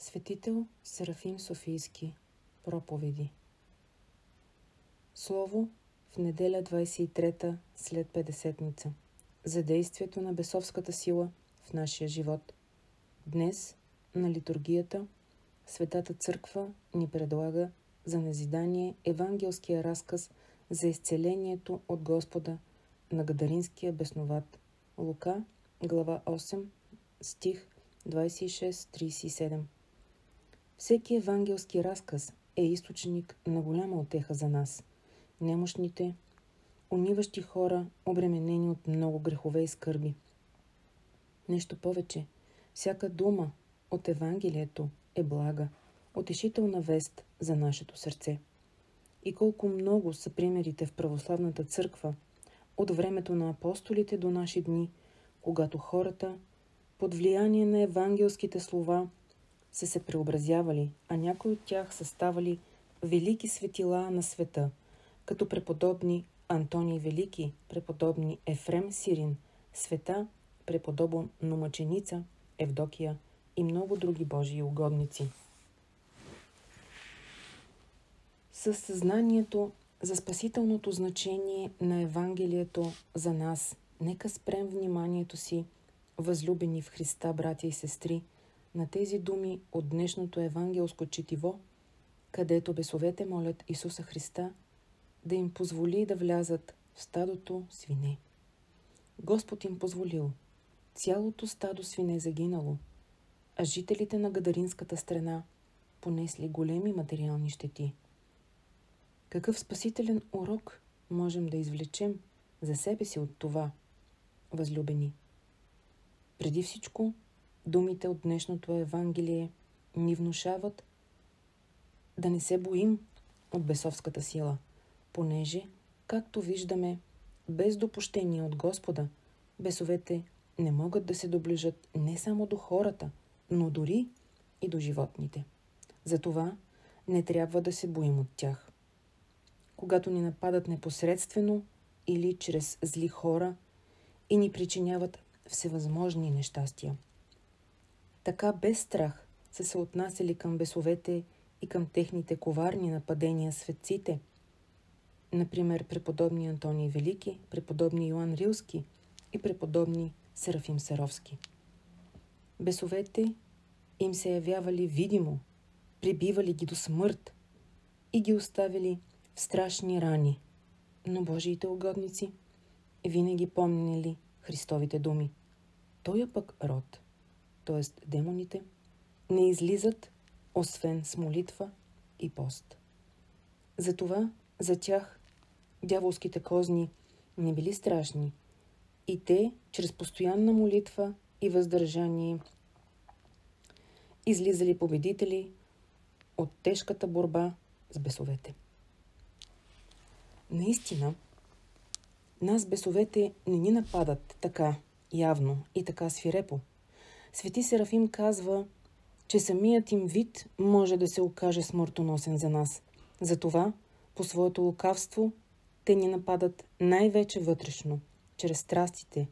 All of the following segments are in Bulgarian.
Светител Серафим Софийски. Проповеди. Слово в неделя 23 след Петдесетница. За действието на бесовската сила в нашия живот. Днес на литургията Светата Църква ни предлага за назидание евангелския разказ за изцелението от Господа на Гадаринския бесноват. Лука, глава 8, стих 26-37. Всеки евангелски разказ е източник на голяма утеха за нас, немощните, униващи хора, обременени от много грехове и скърби. Нещо повече, всяка дума от Евангелието е блага, утешителна вест за нашето сърце. И колко много са примерите в православната църква от времето на апостолите до наши дни, когато хората под влияние на евангелските слова са се преобразявали, а някои от тях са ставали велики светила на света, като преподобни Антоний Велики, преподобни Ефрем Сирин, света преподобно мъченица Евдокия и много други Божии угодници. Със съзнанието за спасителното значение на Евангелието за нас, нека спрем вниманието си, възлюбени в Христа, братя и сестри, на тези думи от днешното евангелско четиво, където бесовете молят Исуса Христа да им позволи да влязат в стадото свине. Господ им позволил. Цялото стадо свине загинало, а жителите на Гадаринската страна понесли големи материални щети. Какъв спасителен урок можем да извлечем за себе си от това, възлюбени? Преди всичко, думите от днешното Евангелие ни внушават да не се боим от бесовската сила, понеже, както виждаме, без допущение от Господа, бесовете не могат да се доближат не само до хората, но дори и до животните. Затова не трябва да се боим от тях. Когато ни нападат непосредствено или чрез зли хора и ни причиняват всевъзможни нещастия. Така без страх са се отнасяли към бесовете и към техните коварни нападения светците. Например, преподобни Антоний Велики, преподобни Йоан Рилски и преподобни Серафим Саровски. Бесовете им се явявали видимо, прибивали ги до смърт и ги оставили в страшни рани, но Божиите угодници винаги помнили Христовите думи. Тоя пък род, т.е. демоните, не излизат, освен с молитва и пост. Затова за тях дяволските козни не били страшни и те, чрез постоянна молитва и въздържание, излизали победители от тежката борба с бесовете. Наистина, нас бесовете не ни нападат така явно и така свирепо. Свети Серафим казва, че самият им вид може да се окаже смъртоносен за нас. Затова, по своето лукавство, те ни нападат най-вече вътрешно, чрез страстите,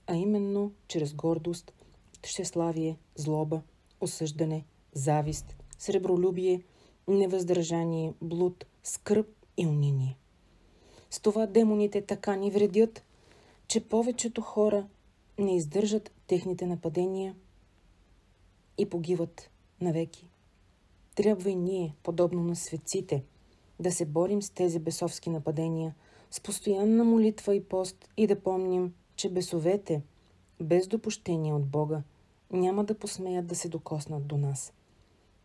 а именно чрез гордост, тщеславие, злоба, осъждане, завист, сребролюбие, невъздържание, блуд, скръб и униние. С това демоните така ни вредят, че повечето хора не издържат техните нападения и погиват навеки. Трябва и ние, подобно на светците, да се борим с тези бесовски нападения, с постоянна молитва и пост и да помним, че бесовете, без допущение от Бога, няма да посмеят да се докоснат до нас.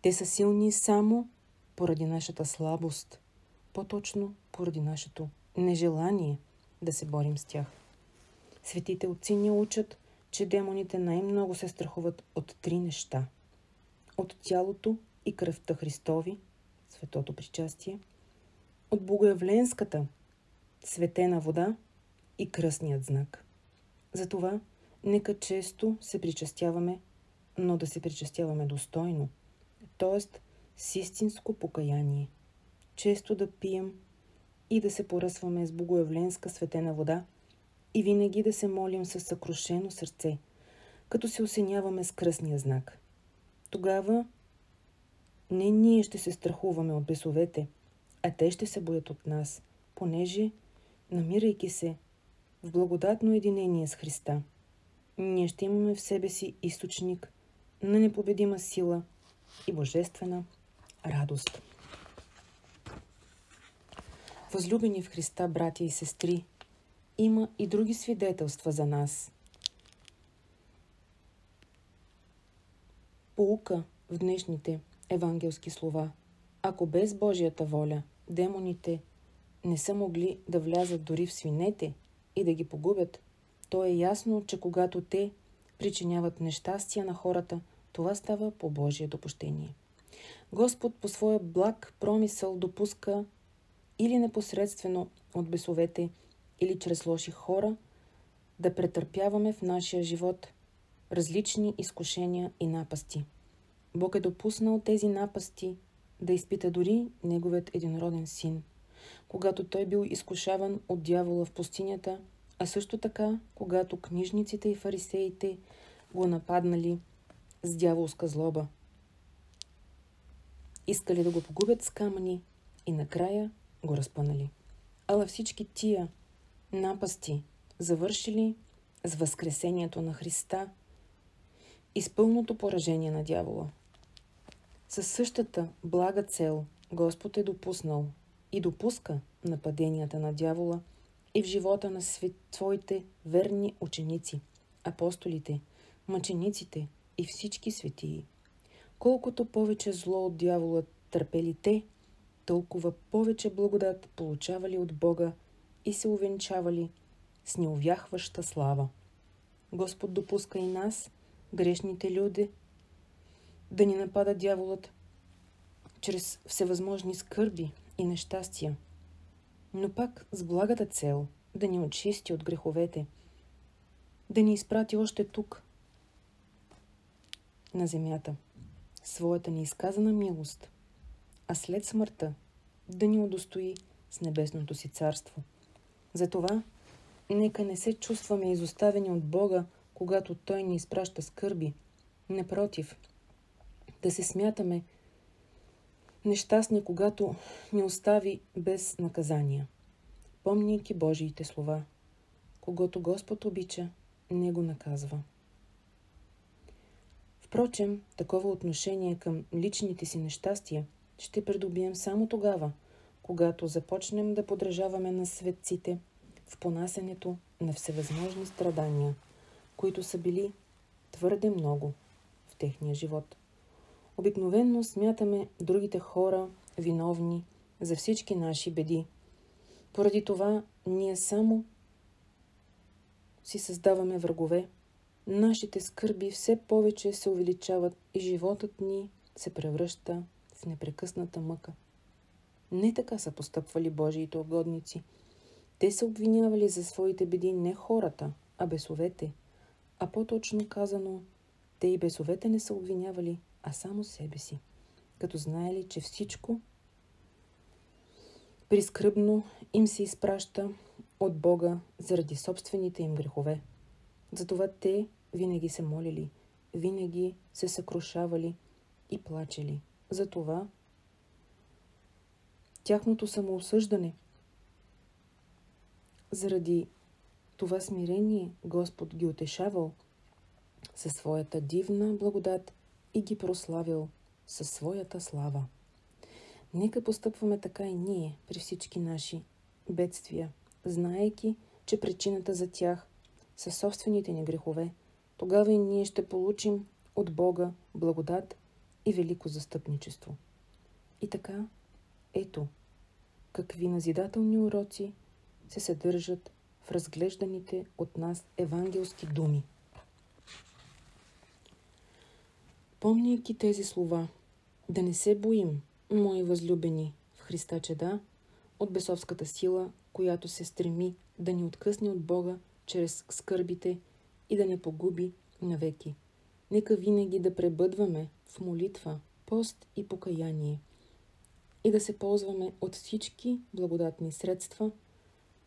Те са силни само поради нашата слабост, по-точно поради нашето нежелание да се борим с тях. Светите отци ни учат, че демоните най-много се страхуват от три неща. От тялото и кръвта Христови, светото причастие, от богоявленската светена вода и кръстният знак. Затова нека често се причастяваме, но да се причастяваме достойно, т.е. с истинско покаяние. Често да пием и да се поръсваме с богоявленска светена вода и винаги да се молим със съкрушено сърце, като се осеняваме с кръстния знак. Тогава Не ние ще се страхуваме от бесовете, а те ще се боят от нас, понеже, намирайки се в благодатно единение с Христа, ние ще имаме в себе си източник на непобедима сила и божествена радост. Възлюбени в Христа, братя и сестри, има и други свидетелства за нас. Поука в днешните евангелски слова. Ако без Божията воля демоните не са могли да влязат дори в свинете и да ги погубят, то е ясно, че когато те причиняват нещастия на хората, това става по Божие допущение. Господ по своя благ промисъл допуска или непосредствено от бесовете, или чрез лоши хора да претърпяваме в нашия живот различни изкушения и напасти. Бог е допуснал тези напасти да изпита дори Неговият единороден син, когато той бил изкушаван от дявола в пустинята, а също така, когато книжниците и фарисеите го нападнали с дяволска злоба. Искали да го погубят с камъни и накрая го разпънали. Ала всички тия напасти завършили с възкресението на Христа и с пълното поражение на дявола. Със същата блага цел Господ е допуснал и допуска нападенията на дявола и в живота на своите верни ученици, апостолите, мъчениците и всички светии. Колкото повече зло от дявола търпели те, толкова повече благодат получавали от Бога и се увенчавали с неувяхваща слава. Господ допуска и нас, грешните люди, да ни напада дяволът чрез всевъзможни скърби и нещастия, но пак с благата цел да ни очисти от греховете, да ни изпрати още тук, на земята, своята неизказана милост, а след смъртта да ни удостои с небесното си царство. Затова нека не се чувстваме изоставени от Бога, когато Той ни изпраща скърби. Напротив, да се смятаме нещастни, когато ни остави без наказания, помняйки Божиите слова: когото Господ обича, не го наказва. Впрочем, такова отношение към личните си нещастия ще придобием само тогава, когато започнем да подражаваме на светците в понасенето на всевъзможни страдания, които са били твърде много в техния живот. Обикновено смятаме другите хора виновни за всички наши беди. Поради това ние само си създаваме врагове. Нашите скърби все повече се увеличават и животът ни се превръща в непрекъсната мъка. Не така са постъпвали Божиите угодници. Те са обвинявали за своите беди не хората, а бесовете. А по-точно казано, те и бесовете не са обвинявали, а само себе си, като знаели, че всичко прискръбно им се изпраща от Бога заради собствените им грехове. Затова те винаги се молили, винаги се съкрушавали и плачели. Затова тяхното самоосъждане, заради това смирение, Господ ги утешавал със своята дивна благодат и ги прославил със своята слава. Нека постъпваме така и ние при всички наши бедствия, знаейки, че причината за тях са собствените ни грехове. Тогава и ние ще получим от Бога благодат и велико застъпничество. И така, ето, какви назидателни уроци се съдържат в разглежданите от нас евангелски думи. Помняйки тези слова, да не се боим, мои възлюбени в Христа чеда, от бесовската сила, която се стреми да ни откъсне от Бога чрез скърбите и да не погуби навеки. Нека винаги да пребъдваме в молитва, пост и покаяние и да се ползваме от всички благодатни средства,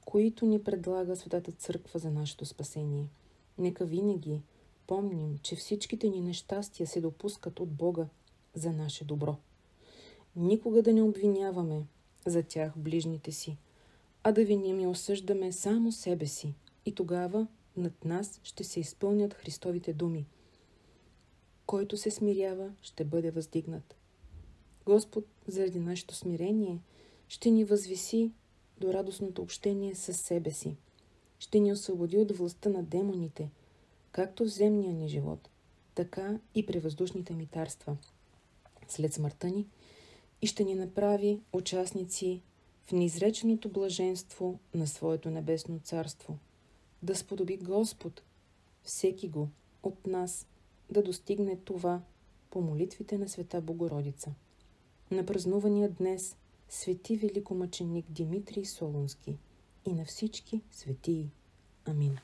които ни предлага Светата Църква за нашето спасение. Нека винаги помним, че всичките ни нещастия се допускат от Бога за наше добро. никога да не обвиняваме за тях ближните си, а да виним и осъждаме само себе си. И тогава над нас ще се изпълнят Христовите думи. Който се смирява, ще бъде въздигнат. Господ, заради нашето смирение, ще ни възвиси до радостното общение с себе си. Ще ни освободи от властта на демоните, както в земния ни живот, така и при въздушните митарства след смъртта ни, и ще ни направи участници в неизреченото блаженство на своето небесно царство. Да сподоби Господ всеки го от нас да достигне това по молитвите на Света Богородица. На празнувания днес свети великомъченик Димитрий Солунски и на всички светии. Амин.